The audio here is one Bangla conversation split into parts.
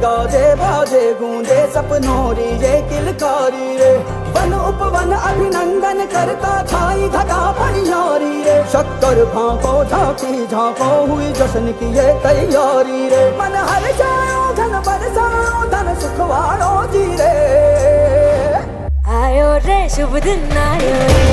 गाजे बाजे गूंजे सपनों री ये किलकारी रे। वन उपवन अभिनंदन करता छाई घटा पनियारी रे। शक्कर भांको झांकी झांको हुई जश्न की ये तैयारी रे। मन हर जाओ धन बरसाओ धन सुखवाड़ो जी रे। आयो रे शुभ दिन आयो रे।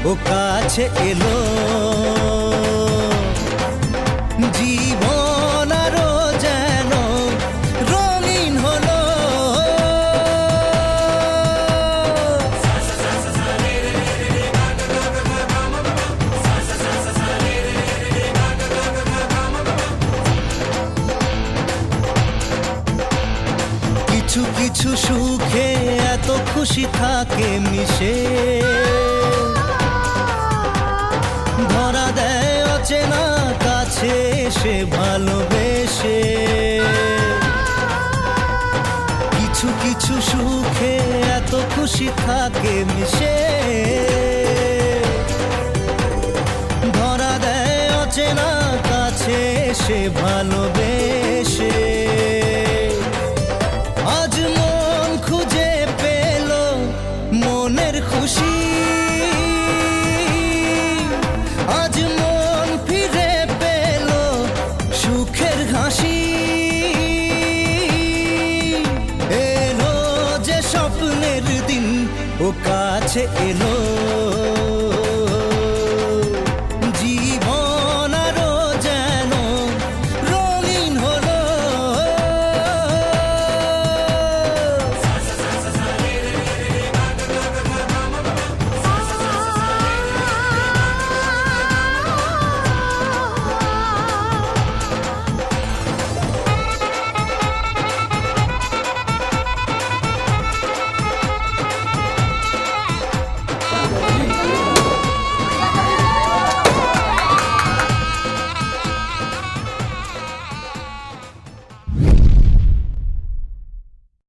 ও কাছে এলো জীবন আরো যেন রঙিন হলো। কিছু কিছু সুখে এত খুশি থাকে মিশে, ধরা দেয় অচেনা কাছে সে ভালোবেসে। কিছু কিছু সুখে এত খুশি থাকে মিশে, ধরা দেয় অচেনা কাছে সে ভালোবেসে। আজ মন খুঁজে পেল মনের খুশি, আজ মন ফিরে পেল সুখের হাসি। এলো যে স্বপ্নের দিন ও কাছে এলো।